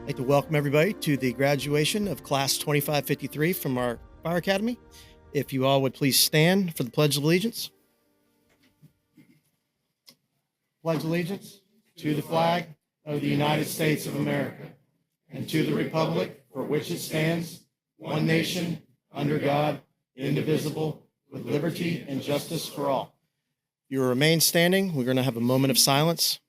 I'd like to welcome everybody to the graduation of Class 2553 from our Fire Academy. If you all would please stand for the Pledge of Allegiance. Pledge allegiance to the flag of the United States of America and to the republic for which it stands, one nation, under God, indivisible, with liberty and justice for all. You will remain standing. We're going to have a moment of silence.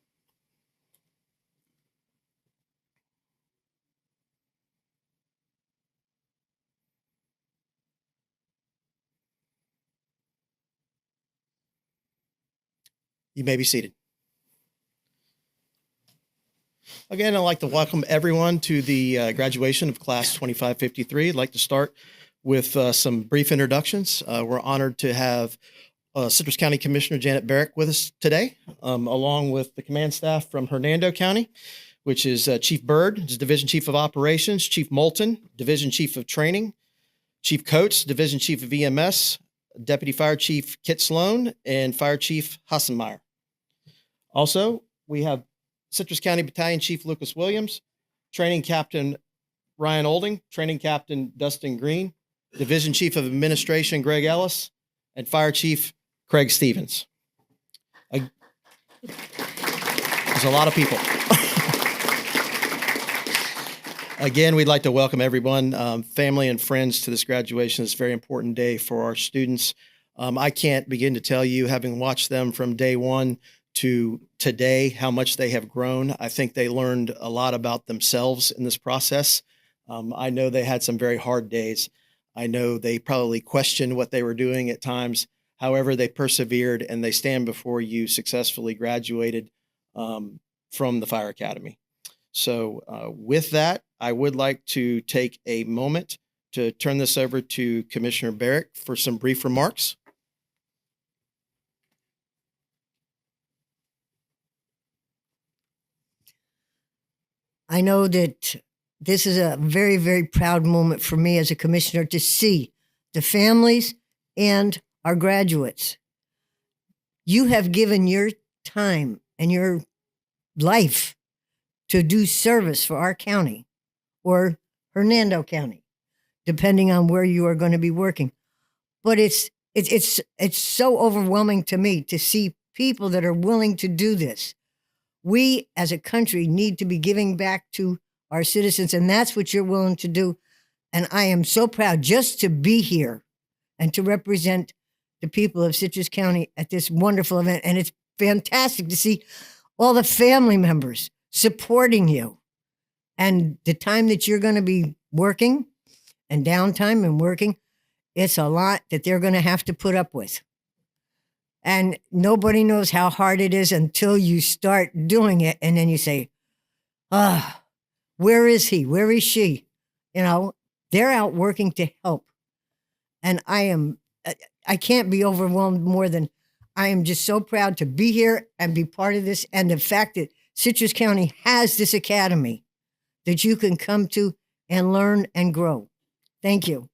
You may be seated. Again, I'd like to welcome everyone to the graduation of Class 2553. I'd like to start with some brief introductions. We're honored to have Citrus County Commissioner Janet Barrick with us today, along with the command staff from Hernando County, which is Chief Byrd, Division Chief of Operations, Chief Moulton, Division Chief of Training, Chief Coates, Division Chief of EMS, Deputy Fire Chief Kit Sloan, and Fire Chief Hassenmeyer. Also, we have Citrus County Battalion Chief Lucas Williams, Training Captain Ryan Olding, Training Captain Dustin Green, Division Chief of Administration Greg Ellis, and Fire Chief Craig Stevens. There's a lot of people. Again, we'd like to welcome everyone, family and friends, to this graduation. It's a very important day for our students. I can't begin to tell you, having watched them from day one to today, how much they have grown. I think they learned a lot about themselves in this process. I know they had some very hard days. I know they probably questioned what they were doing at times. However, they persevered and they stand before you successfully graduated from the Fire Academy. So with that, I would like to take a moment to turn this over to Commissioner Barrick for some brief remarks. I know that this is a very, very proud moment for me as a commissioner to see the families and our graduates. You have given your time and your life to do service for our county or Hernando County, depending on where you are going to be working. But it's so overwhelming to me to see people that are willing to do this. We as a country need to be giving back to our citizens, and that's what you're willing to do. And I am so proud just to be here and to represent the people of Citrus County at this wonderful event. And it's fantastic to see all the family members supporting you. And the time that you're going to be working and downtime and working, it's a lot that they're going to have to put up with. And nobody knows how hard it is until you start doing it. And then you say, where is he? Where is she? You know, they're out working to help. And I can't be overwhelmed more than I am just so proud to be here and be part of this. And the fact that Citrus County has this academy that you can come to and learn and grow. Thank you.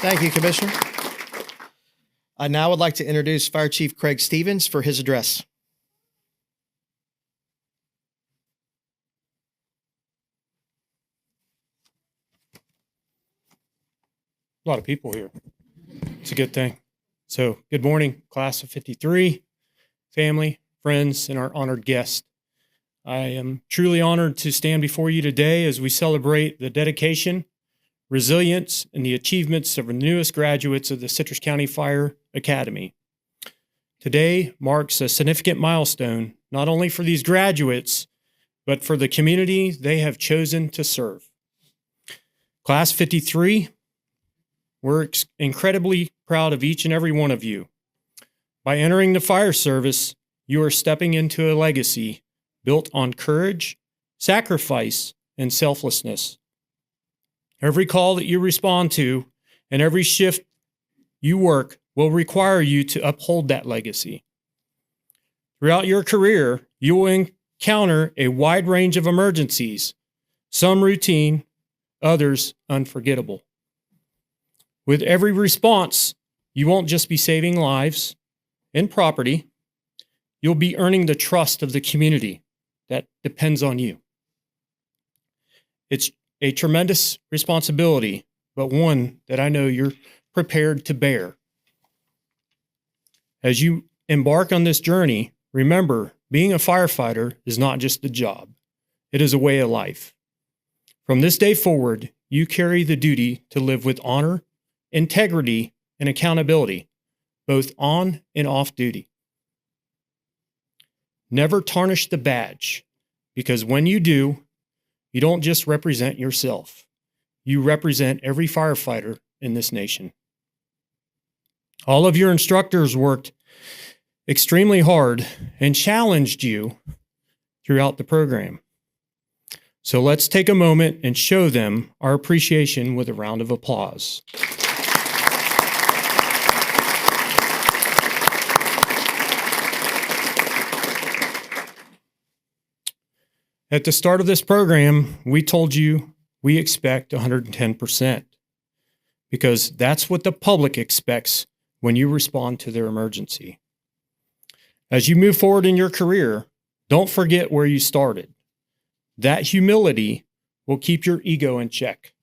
Thank you, Commissioner. I now would like to introduce Fire Chief Craig Stevens for his address. A lot of people here. It's a good thing. So, good morning, Class of 53, family, friends, and our honored guests. I am truly honored to stand before you today as we celebrate the dedication, resilience, and the achievements of the newest graduates of the Citrus County Fire Academy. Today marks a significant milestone, not only for these graduates, but for the community they have chosen to serve. Class 53, we're incredibly proud of each and every one of you. By entering the fire service, you are stepping into a legacy built on courage, sacrifice, and selflessness. Every call that you respond to and every shift you work will require you to uphold that legacy. Throughout your career, you will encounter a wide range of emergencies, some routine, others unforgettable. With every response, you won't just be saving lives and property, you'll be earning the trust of the community that depends on you. It's a tremendous responsibility, but one that I know you're prepared to bear. As you embark on this journey, remember, being a firefighter is not just a job. It is a way of life. From this day forward, you carry the duty to live with honor, integrity, and accountability, both on and off duty. Never tarnish the badge, because when you do, you don't just represent yourself. You represent every firefighter in this nation. All of your instructors worked extremely hard and challenged you throughout the program. So let's take a moment and show them our appreciation with a round of applause. At the start of this program, we told you we expect 110% because that's what the public expects when you respond to their emergency. As you move forward in your career, don't forget where you started. That humility will keep your ego in check.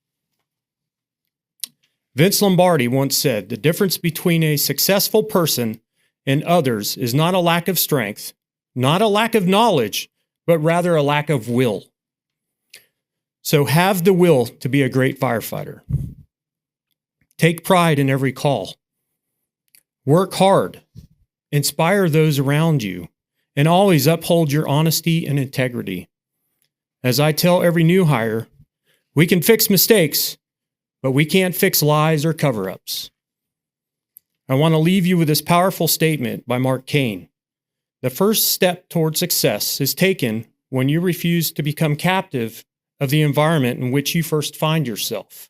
Vince Lombardi once said, "The difference between a successful person and others is not a lack of strength, not a lack of knowledge, but rather a lack of will." So have the will to be a great firefighter. Take pride in every call. Work hard. Inspire those around you, and always uphold your honesty and integrity. As I tell every new hire, we can fix mistakes, but we can't fix lies or cover-ups. I want to leave you with this powerful statement by Mark Cain. The first step toward success is taken when you refuse to become captive of the environment in which you first find yourself.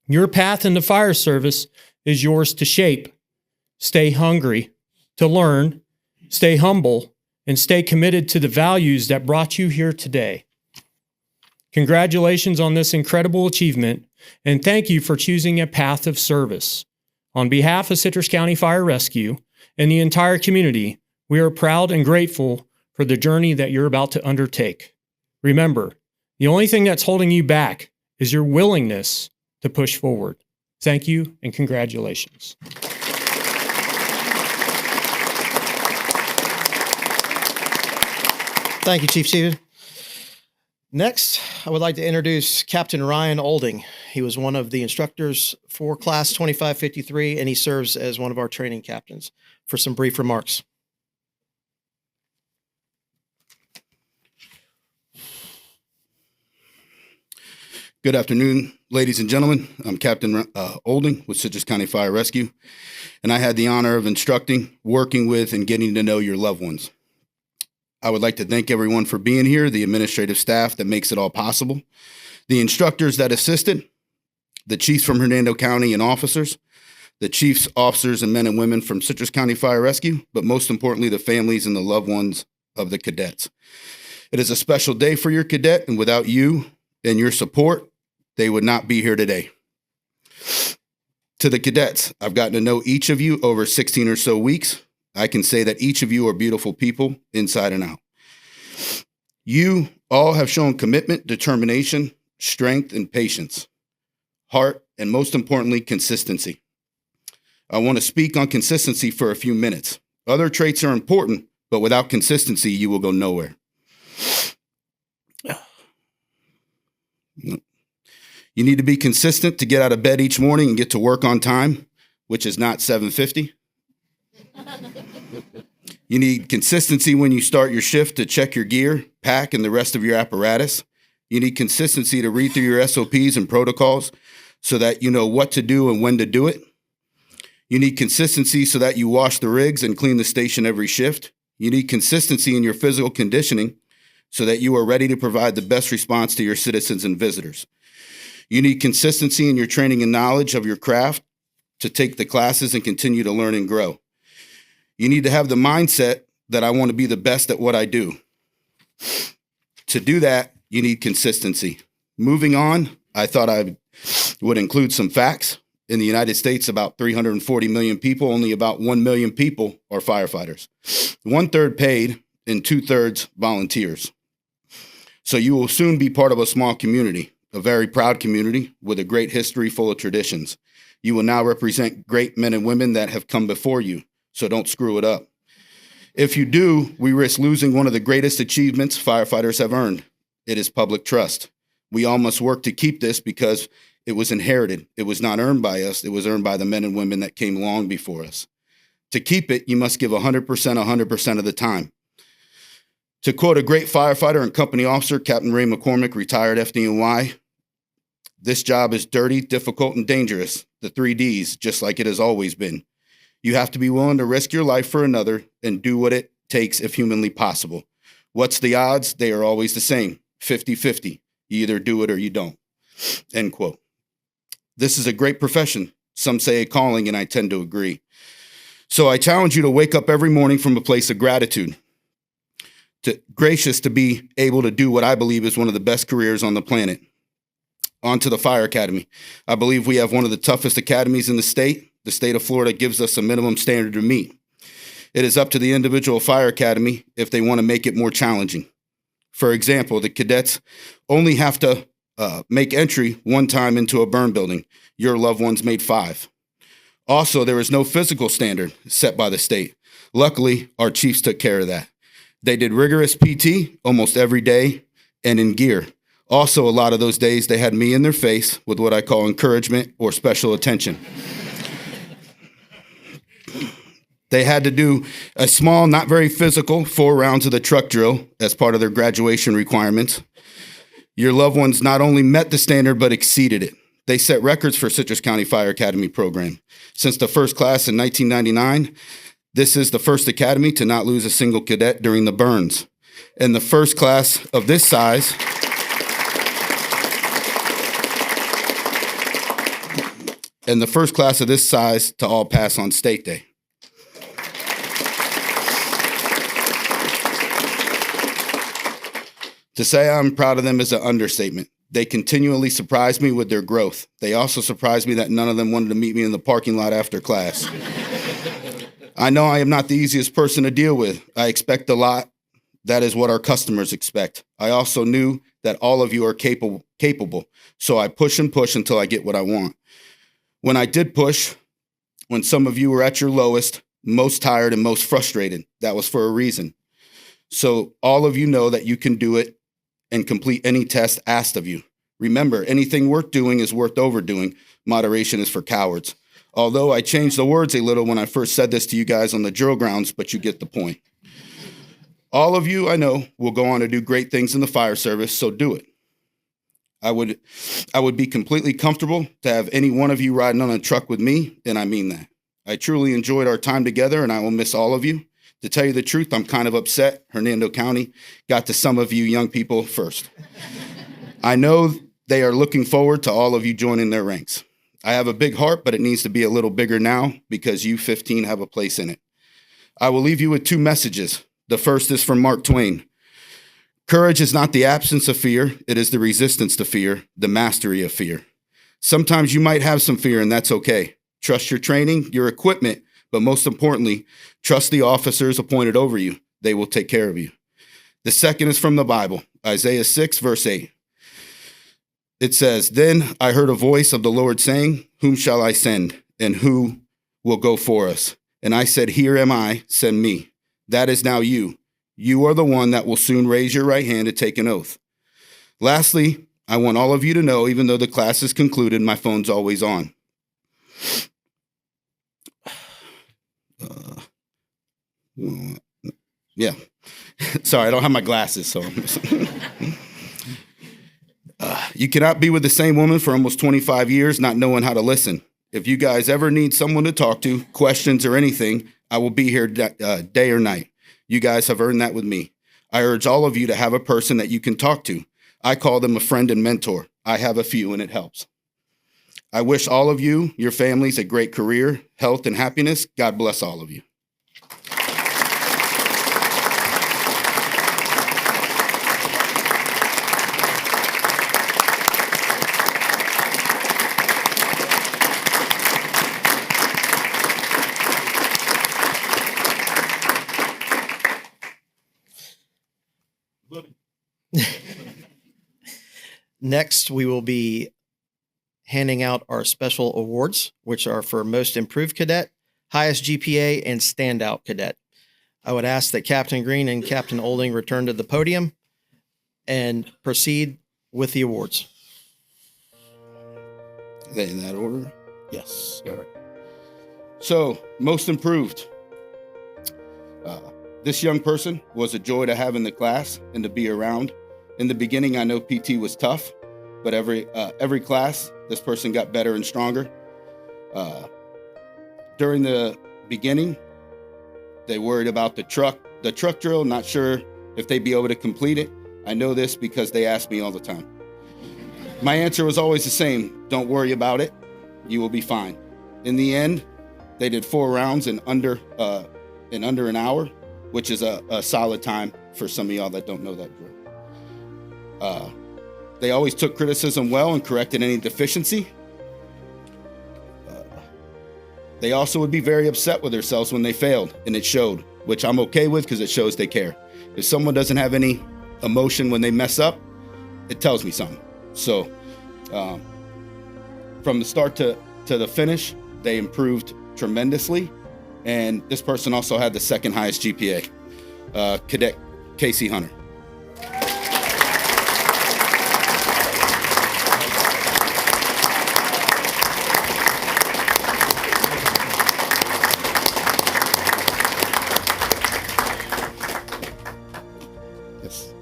Your path in the fire service is yours to shape. Stay hungry to learn, stay humble, and stay committed to the values that brought you here today. Congratulations on this incredible achievement, and thank you for choosing a path of service. On behalf of Citrus County Fire Rescue and the entire community, we are proud and grateful for the journey that you're about to undertake. Remember, the only thing that's holding you back is your willingness to push forward. Thank you and congratulations. Thank you, Chief Stephen. Next, I would like to introduce Captain Ryan Olding. He was one of the instructors for Class 2553, and he serves as one of our training captains for some brief remarks. Good afternoon, ladies and gentlemen. I'm Captain Olding with Citrus County Fire Rescue, and I had the honor of instructing, working with, and getting to know your loved ones. I would like to thank everyone for being here, the administrative staff that makes it all possible, the instructors that assisted, the chiefs from Hernando County and officers, the chiefs, officers, and men and women from Citrus County Fire Rescue, but most importantly, the families and the loved ones of the cadets. It is a special day for your cadet, and without you and your support, they would not be here today. To the cadets, I've gotten to know each of you over 16 or so weeks. I can say that each of you are beautiful people inside and out. You all have shown commitment, determination, strength, and patience, heart, and most importantly, consistency. I want to speak on consistency for a few minutes. Other traits are important, but without consistency, you will go nowhere. You need to be consistent to get out of bed each morning and get to work on time, which is not 7:50. You need consistency when you start your shift to check your gear, pack, and the rest of your apparatus. You need consistency to read through your SOPs and protocols so that you know what to do and when to do it. You need consistency so that you wash the rigs and clean the station every shift. You need consistency in your physical conditioning so that you are ready to provide the best response to your citizens and visitors. You need consistency in your training and knowledge of your craft to take the classes and continue to learn and grow. You need to have the mindset that I want to be the best at what I do. To do that, you need consistency. Moving on, I thought I would include some facts. In the United States, about 340 million people, only about 1 million people are firefighters. 1/3 paid and 2/3 volunteers. So you will soon be part of a small community, a very proud community with a great history full of traditions. You will now represent great men and women that have come before you, so don't screw it up. If you do, we risk losing one of the greatest achievements firefighters have earned. It is public trust. We all must work to keep this because it was inherited. It was not earned by us. It was earned by the men and women that came long before us. To keep it, you must give 100%, 100% of the time. To quote a great firefighter and company officer, Captain Ray McCormick, retired FDNY, this job is dirty, difficult, and dangerous. The 3 Ds, just like it has always been. You have to be willing to risk your life for another and do what it takes if humanly possible. What's the odds? They are always the same, 50-50. You either do it or you don't. End quote. This is a great profession. Some say a calling, and I tend to agree. So I challenge you to wake up every morning from a place of gratitude, gracious to be able to do what I believe is one of the best careers on the planet. On to the Fire Academy. I believe we have one of the toughest academies in the state. The state of Florida gives us a minimum standard to meet. It is up to the individual fire academy if they want to make it more challenging. For example, the cadets only have to make entry 1 time into a burn building. Your loved ones made 5. Also, there is no physical standard set by the state. Luckily, our chiefs took care of that. They did rigorous PT almost every day and in gear. Also, a lot of those days, they had me in their face with what I call encouragement or special attention. They had to do a small, not very physical, 4 rounds of the truck drill as part of their graduation requirements. Your loved ones not only met the standard, but exceeded it. They set records for Citrus County Fire Academy program. Since the first class in 1999, this is the first academy to not lose a single cadet during the burns. And the first class of this size to all pass on state day. To say I'm proud of them is an understatement. They continually surprise me with their growth. They also surprise me that none of them wanted to meet me in the parking lot after class. I know I am not the easiest person to deal with. I expect a lot. That is what our customers expect. I also knew that all of you are capable, so I push and push until I get what I want. When I did push, when some of you were at your lowest, most tired, and most frustrated, that was for a reason. So all of you know that you can do it and complete any test asked of you. Remember, anything worth doing is worth overdoing. Moderation is for cowards. Although I changed the words a little when I first said this to you guys on the drill grounds, but you get the point. All of you, I know, will go on to do great things in the fire service, so do it. I would be completely comfortable to have any one of you riding on a truck with me, and I mean that. I truly enjoyed our time together, and I will miss all of you. To tell you the truth, I'm kind of upset Hernando County got to some of you young people first. I know they are looking forward to all of you joining their ranks. I have a big heart, but it needs to be a little bigger now because you 15 have a place in it. I will leave you with 2 messages. The first is from Mark Twain. Courage is not the absence of fear. It is the resistance to fear, the mastery of fear. Sometimes you might have some fear, and that's okay. Trust your training, your equipment, but most importantly, trust the officers appointed over you. They will take care of you. The second is from the Bible, Isaiah 6, verse 8. It says, "Then I heard a voice of the Lord saying, whom shall I send, and who will go for us? And I said, here am I, send me." That is now you. You are the one that will soon raise your right hand to take an oath. Lastly, I want all of you to know, even though the class is concluded, my phone's always on. Yeah. Sorry, I don't have my glasses, so. You cannot be with the same woman for almost 25 years not knowing how to listen. If you guys ever need someone to talk to, questions or anything, I will be here day or night. You guys have earned that with me. I urge all of you to have a person that you can talk to. I call them a friend and mentor. I have a few, and it helps. I wish all of you, your families, a great career, health, and happiness. God bless all of you. Next, we will be handing out our special awards, which are for Most Improved Cadet, Highest GPA, and Standout Cadet. I would ask that Captain Green and Captain Olding return to the podium and proceed with the awards. Are they in that order? Yes. All right. So, most improved. This young person was a joy to have in the class and to be around. In the beginning, I know PT was tough, but every class, this person got better and stronger. During the beginning, they worried about the truck drill, not sure if they'd be able to complete it. I know this because they ask me all the time. My answer was always the same: don't worry about it. You will be fine. In the end, they did 4 rounds in under an hour, which is a solid time for some of y'all that don't know that drill. They always took criticism well and corrected any deficiency. They also would be very upset with themselves when they failed, and it showed, which I'm okay with because it shows they care. If someone doesn't have any emotion when they mess up, it tells me something. So from the start to the finish, they improved tremendously. And this person also had the second highest GPA, Cadet Casey Hunter. Yes.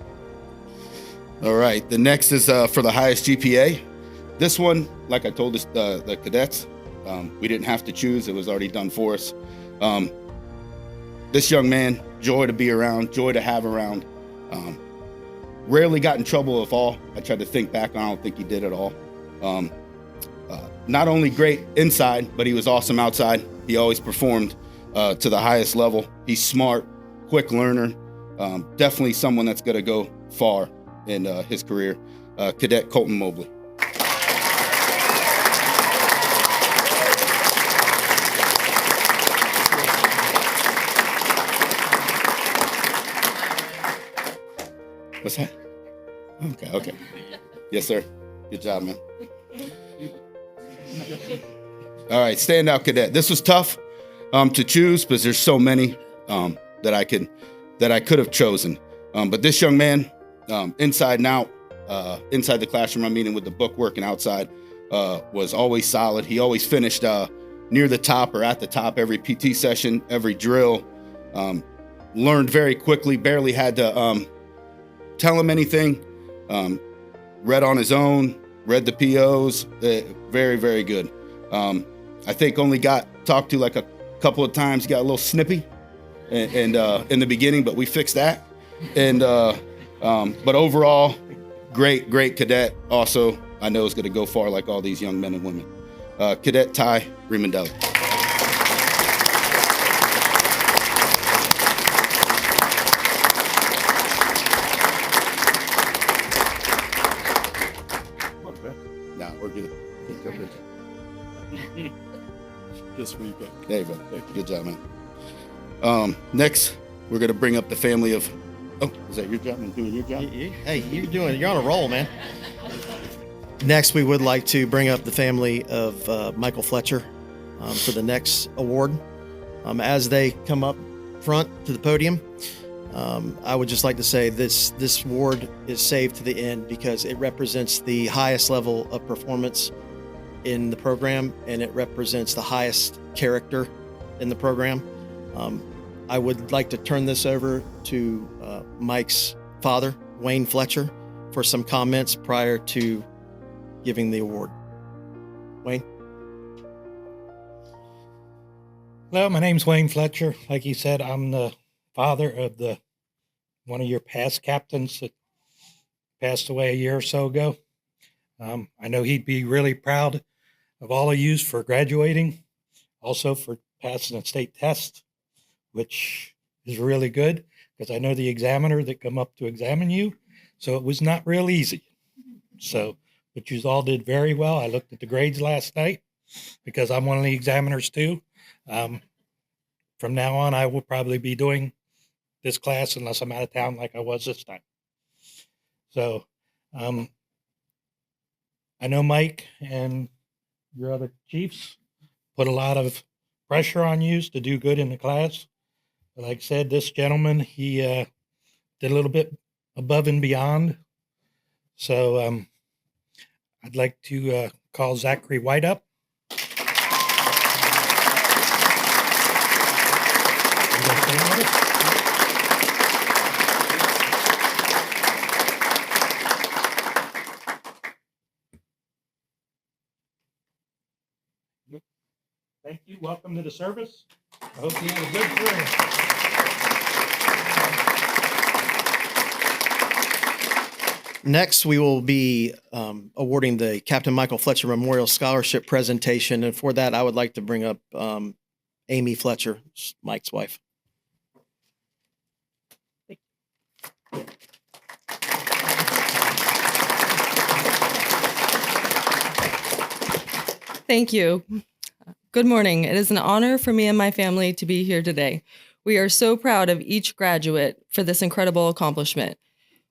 All right, the next is for the highest GPA. This one, like I told the cadets, we didn't have to choose. It was already done for us. This young man, joy to be around, joy to have around. Rarely got in trouble at all. I tried to think back, and I don't think he did at all. Not only great inside, but he was awesome outside. He always performed to the highest level. He's smart, quick learner, definitely someone that's going to go far in his career. Cadet Colton Mobley. What's that? Okay. Yes, sir. Good job, man. All right, standout cadet. This was tough to choose because there's so many that I could have chosen. But this young man, inside and out, inside the classroom, I'm meeting with the bookwork, and outside, was always solid. He always finished near the top or at the top every PT session, every drill. Learned very quickly, barely had to tell him anything. Read on his own, read the POs. Very, very good. I think only got talked to like a couple of times, got a little snippy and in the beginning, but we fixed that. And but overall, great cadet. Also, I know is going to go far like all these young men and women. Cadet Ty Rimondelli. Nah, we're good. Just where you go. There you go. Good job, man. Next, we're going to bring up the family of. Oh, is that your job? I'm doing your job? Hey, you're on a roll, man. Next, we would like to bring up the family of Michael Fletcher for the next award. As they come up front to the podium, I would just like to say this award is saved to the end because it represents the highest level of performance in the program, and it represents the highest character in the program. I would like to turn this over to Mike's father, Wayne Fletcher, for some comments prior to giving the award. Wayne? Hello, my name's Wayne Fletcher. Like you said, I'm the father of one of your past captains that passed away a year or so ago. I know he'd be really proud of all of you for graduating, also for passing a state test, which is really good because I know the examiner that come up to examine you, so it was not real easy. So, but you all did very well. I looked at the grades last night because I'm one of the examiners too. From now on, I will probably be doing this class unless I'm out of town like I was this time. So I know Mike and your other chiefs put a lot of pressure on you to do good in the class. But like I said, this gentleman, he did a little bit above and beyond. So I'd like to call Zachary White up. Thank you. Welcome to the service. I hope you have a good career. Next, we will be awarding the Captain Michael Fletcher Memorial Scholarship presentation. And for that, I would like to bring up Amy Fletcher, Mike's wife. Thank you. Good morning. It is an honor for me and my family to be here today. We are so proud of each graduate for this incredible accomplishment.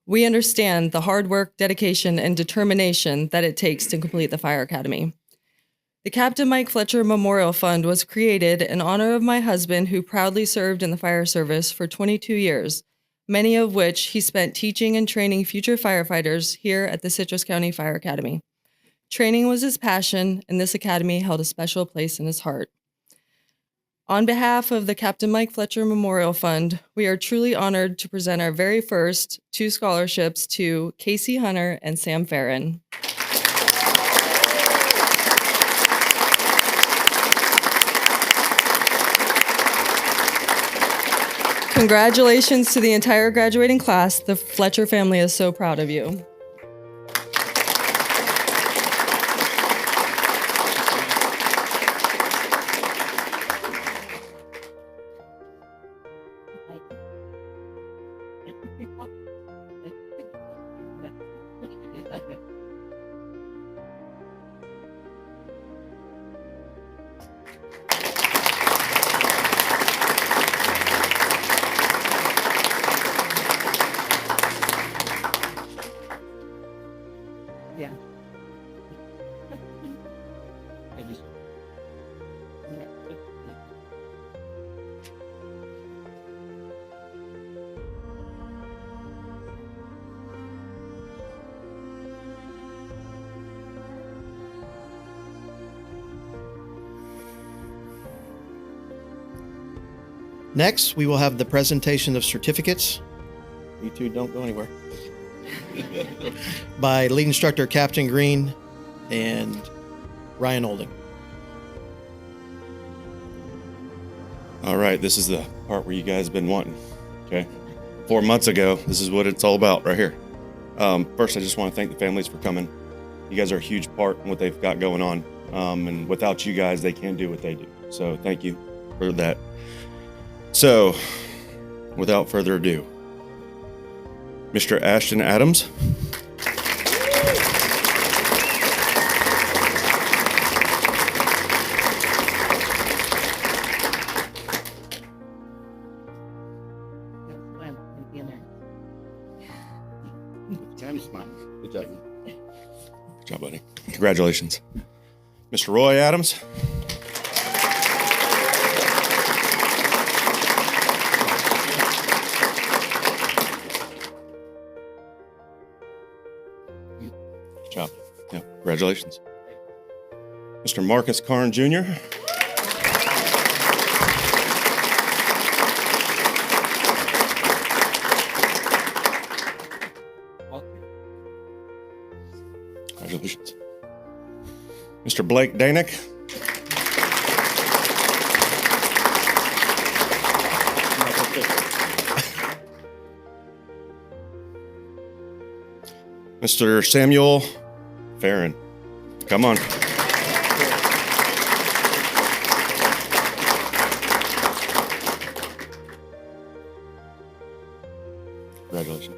We understand the hard work, dedication, and determination that it takes to complete the Fire Academy. The Captain Mike Fletcher Memorial Fund was created in honor of my husband, who proudly served in the fire service for 22 years, many of which he spent teaching and training future firefighters here at the Citrus County Fire Academy. Training was his passion, and this academy held a special place in his heart. On behalf of the Captain Mike Fletcher Memorial Fund, we are truly honored to present our very first 2 scholarships to Casey Hunter and Sam Farron. Congratulations to the entire graduating class. The Fletcher family is so proud of you. Yeah. Next, we will have the presentation of certificates. You two don't go anywhere. By lead instructor Captain Green and Ryan Olding. All right, this is the part where you guys have been wanting. Okay. 4 months ago, this is what it's all about right here. First, I just want to thank the families for coming. You guys are a huge part in what they've got going on. And without you guys, they can't do what they do. So thank you for that. So, without further ado, Mr. Ashton Adams. Good job. Good job, buddy. Congratulations. Mr. Roy Adams. Good job. Yeah, congratulations. Mr. Marcus Karn Jr. Congratulations. Mr. Blake Danick. Mr. Samuel Farron. Come on. Congratulations.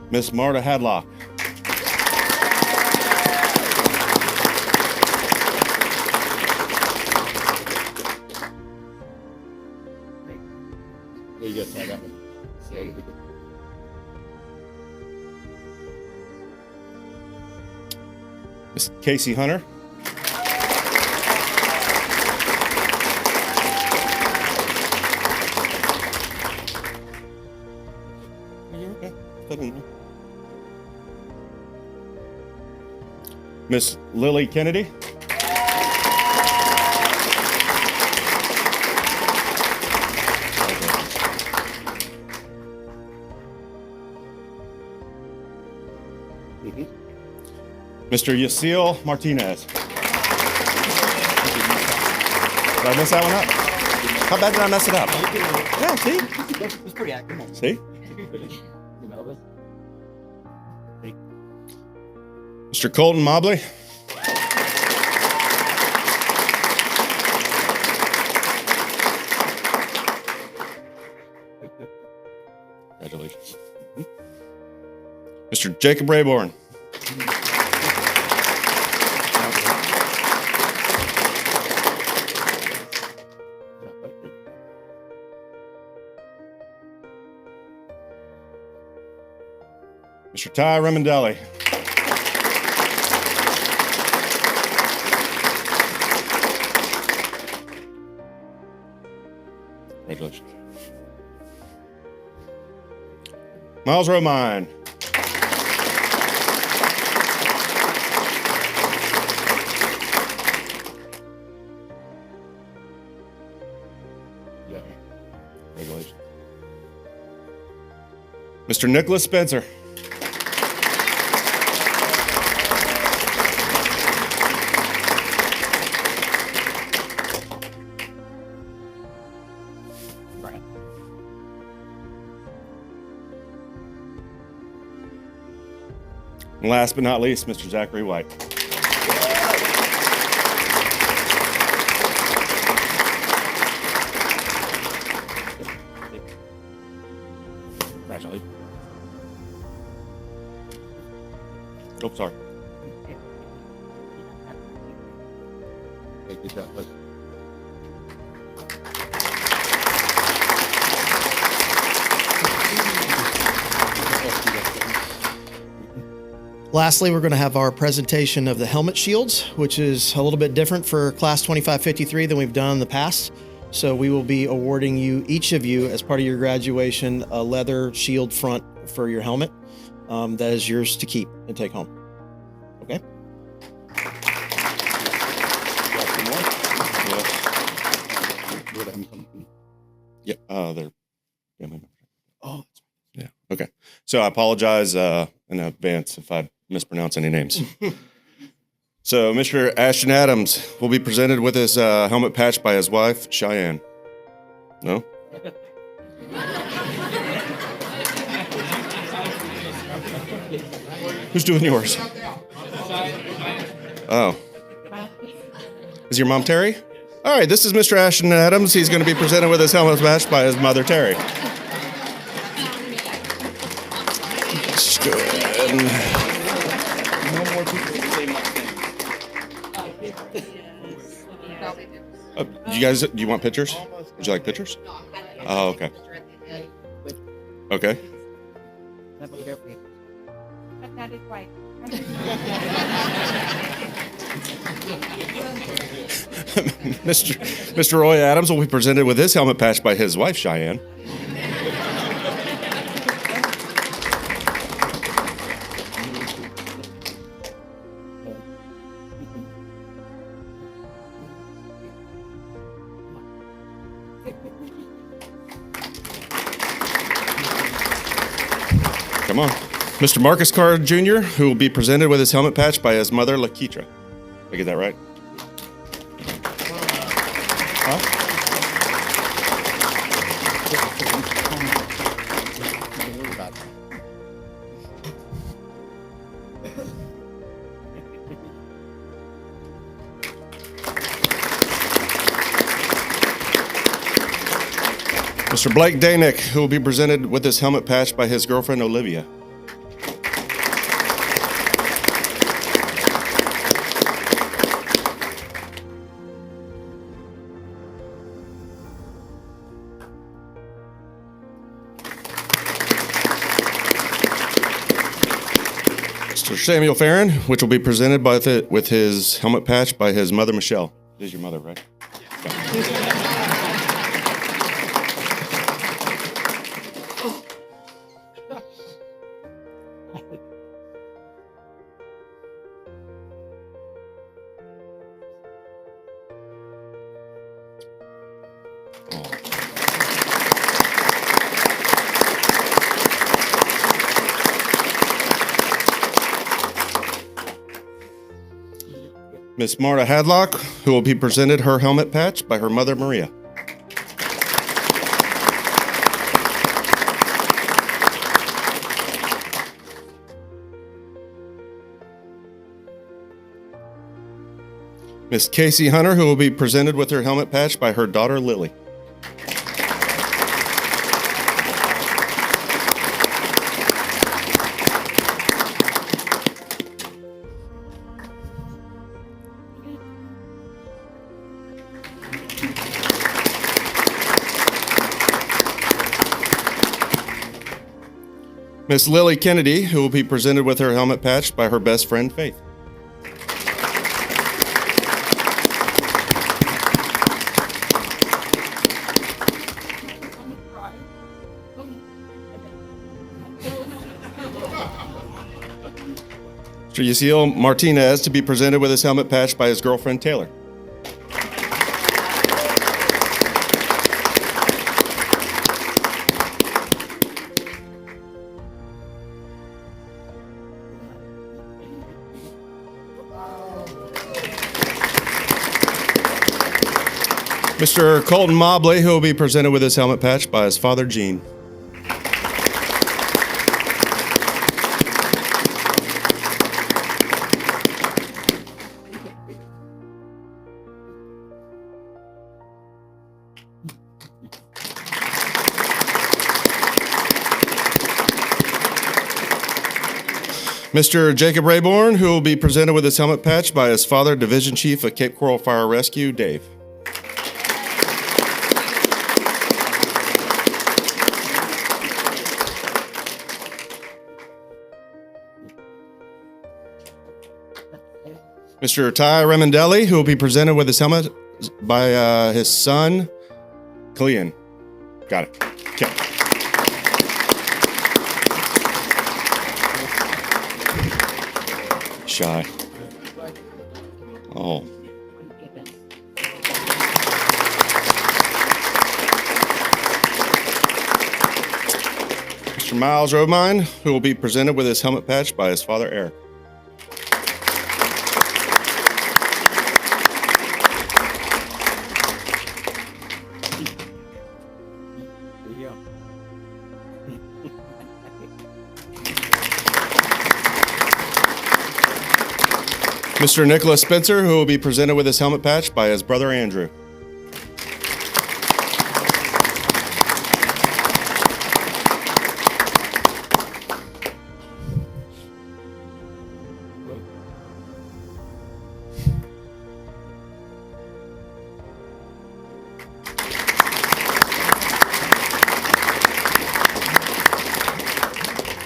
Miss Marta Hadlock. There you go. I got one. Miss Casey Hunter. Miss Lily Kennedy. Mr. Yacil Martinez. Did I mess that one up? How bad did I mess it up? Yeah, see? It's pretty accurate. See? Mr. Colton Mobley. Congratulations. Mr. Jacob Rayborn. Mr. Ty Remondelli. Congratulations. Miles Romine. Yeah. Congratulations. Mr. Nicholas Spencer. And last but not least, Mr. Zachary White. Congratulations. Oh, sorry. Hey, good job, bud. Lastly, we're going to have our presentation of the helmet shields, which is a little bit different for Class 2553 than we've done in the past. So we will be awarding you, each of you, as part of your graduation, a leather shield front for your helmet that is yours to keep and take home. Okay? Yeah, they're family members. Oh, yeah. Okay. So I apologize in advance if I mispronounce any names. So Mr. Ashton Adams will be presented with his helmet patch by his wife, Cheyenne. No? Who's doing yours? Oh. Is your mom Terry? All right, this is Mr. Ashton Adams. He's going to be presented with his helmet patch by his mother, Terry. You guys, do you want pictures? Would you like pictures? Oh, okay. Okay. Mr. Roy Adams will be presented with his helmet patch by his wife, Cheyenne. Come on. Mr. Marcus Carr Jr., who will be presented with his helmet patch by his mother, Lakeitra. Did I get that right? Huh? Mr. Blake Danick, who will be presented with his helmet patch by his girlfriend, Olivia. Mr. Mr. Samuel Farron, which will be presented with his helmet patch by his mother, Michelle. This is your mother, right? Miss Marta Hadlock, who will be presented her helmet patch by her mother, Maria. Miss Casey Hunter, who will be presented with her helmet patch by her daughter, Lily. Miss Lily Kennedy, who will be presented with her helmet patch by her best friend, Faith. Mr. Yasiel Martinez to be presented with his helmet patch by his girlfriend, Taylor. Mr. Colton Mobley, who will be presented with his helmet patch by his father, Gene. Mr. Jacob Rayborn, who will be presented with his helmet patch by his father, Division Chief of Cape Coral Fire Rescue, Dave. Mr. Ty Remondelli, who will be presented with his helmet by his son, Clean. Got it. Okay. Shy. Oh. Mr. Miles Romine, who will be presented with his helmet patch by his father, Eric. Mr. Nicholas Spencer, who will be presented with his helmet patch by his brother, Andrew.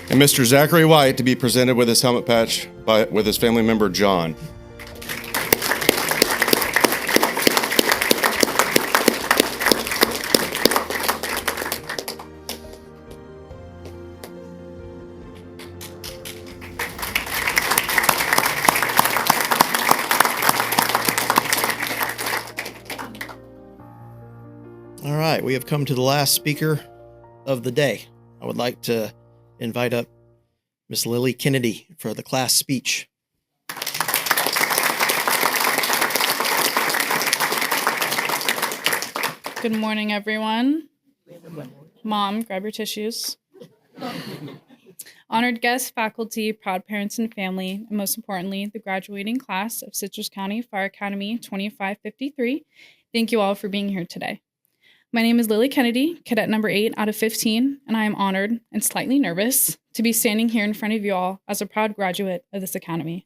And Mr. Zachary White to be presented with his helmet patch with his family member, John. All right, we have come to the last speaker of the day. I would like to invite up Miss Lily Kennedy for the class speech. Good morning, everyone. Mom, grab your tissues. Honored guests, faculty, proud parents and family, and most importantly, the graduating class of Citrus County Fire Academy 2553. Thank you all for being here today. My name is Lily Kennedy, cadet number 8 out of 15, and I am honored and slightly nervous to be standing here in front of you all as a proud graduate of this academy.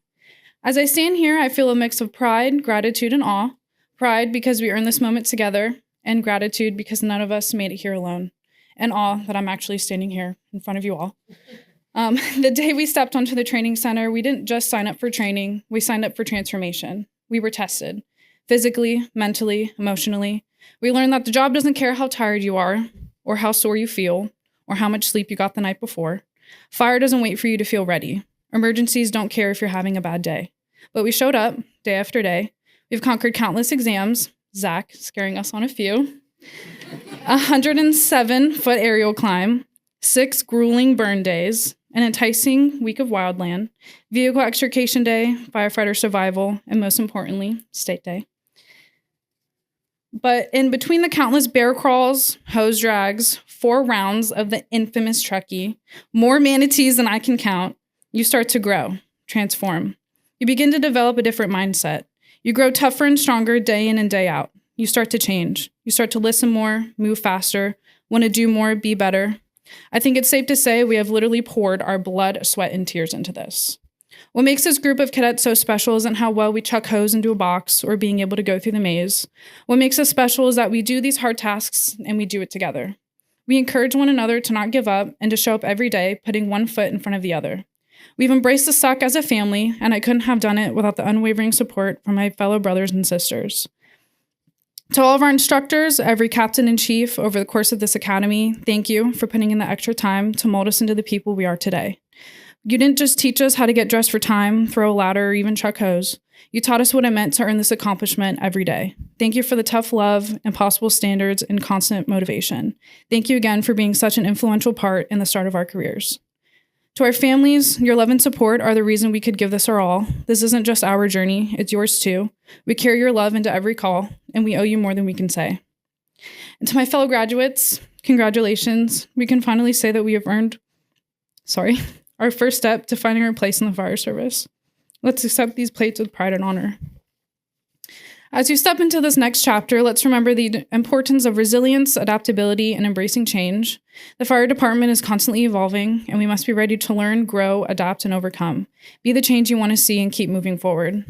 As I stand here, I feel a mix of pride, gratitude, and awe. Pride because we earned this moment together, and gratitude because none of us made it here alone, and awe that I'm actually standing here in front of you all. The day we stepped onto the training center, we didn't just sign up for training, we signed up for transformation. We were tested physically, mentally, emotionally. We learned that the job doesn't care how tired you are, or how sore you feel, or how much sleep you got the night before. Fire doesn't wait for you to feel ready. Emergencies don't care if you're having a bad day. But we showed up day after day. We've conquered countless exams, Zach scaring us on a few, 107-foot aerial climb, 6 grueling burn days, an enticing week of wildland, vehicle extrication day, firefighter survival, and most importantly, state day. But in between the countless bear crawls, hose drags, 4 rounds of the infamous Trekkie, more manatees than I can count, you start to grow, transform. You begin to develop a different mindset. You grow tougher and stronger day in and day out. You start to change. You start to listen more, move faster, want to do more, be better. I think it's safe to say we have literally poured our blood, sweat, and tears into this. What makes this group of cadets so special isn't how well we chuck hose into a box or being able to go through the maze. What makes us special is that we do these hard tasks and we do it together. We encourage one another to not give up and to show up every day, putting one foot in front of the other. We've embraced the suck as a family, and I couldn't have done it without the unwavering support from my fellow brothers and sisters. To all of our instructors, every captain and chief over the course of this academy, thank you for putting in the extra time to mold us into the people we are today. You didn't just teach us how to get dressed for time, throw a ladder, or even chuck hose. You taught us what it meant to earn this accomplishment every day. Thank you for the tough love, impossible standards, and constant motivation. Thank you again for being such an influential part in the start of our careers. To our families, your love and support are the reason we could give this our all. This isn't just our journey, it's yours too. We carry your love into every call, and we owe you more than we can say. And to my fellow graduates, congratulations. We can finally say that we have earned, our first step to finding our place in the fire service. Let's accept these plates with pride and honor. As you step into this next chapter, let's remember the importance of resilience, adaptability, and embracing change. The fire department is constantly evolving, and we must be ready to learn, grow, adapt, and overcome. Be the change you want to see and keep moving forward.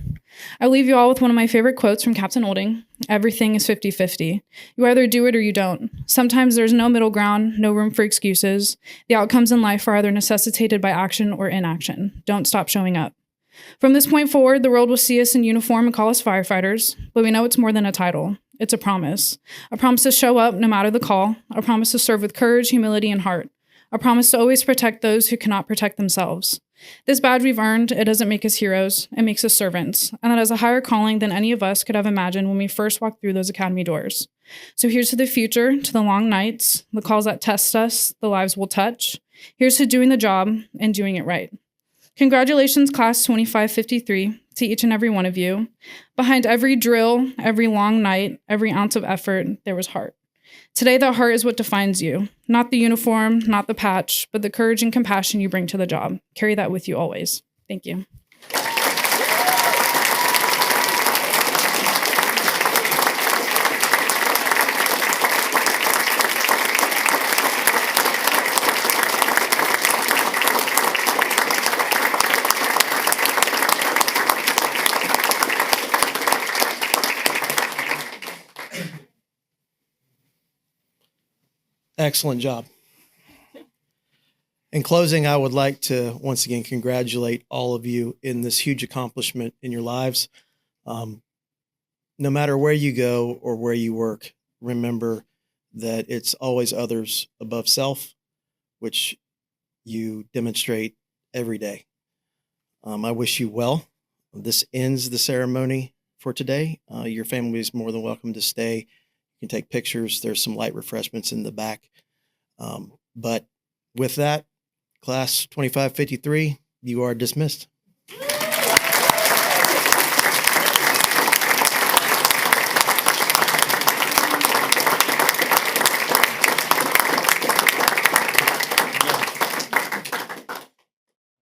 I leave you all with one of my favorite quotes from Captain Olding. Everything is 50-50. You either do it or you don't. Sometimes there's no middle ground, no room for excuses. The outcomes in life are either necessitated by action or inaction. Don't stop showing up. From this point forward, the world will see us in uniform and call us firefighters, but we know it's more than a title. It's a promise to show up no matter the call, a promise to serve with courage, humility, and heart, a promise to always protect those who cannot protect themselves. This badge we've earned, it doesn't make us heroes, it makes us servants, and that has a higher calling than any of us could have imagined when we first walked through those academy doors. So here's to the future, to the long nights, the calls that test us, the lives we'll touch. Here's to doing the job and doing it right. Congratulations, Class 2553, to each and every one of you. Behind every drill, every long night, every ounce of effort, there was heart. Today, that heart is what defines you. Not the uniform, not the patch, but the courage and compassion you bring to the job. Carry that with you always. Thank you. Excellent job. In closing, I would like to once again congratulate all of you in this huge accomplishment in your lives. No matter where you go or where you work, remember that it's always others above self, which you demonstrate every day. I wish you well. This ends the ceremony for today. Your family is more than welcome to stay. You can take pictures. There's some light refreshments in the back. But with that, Class 2553, you are dismissed.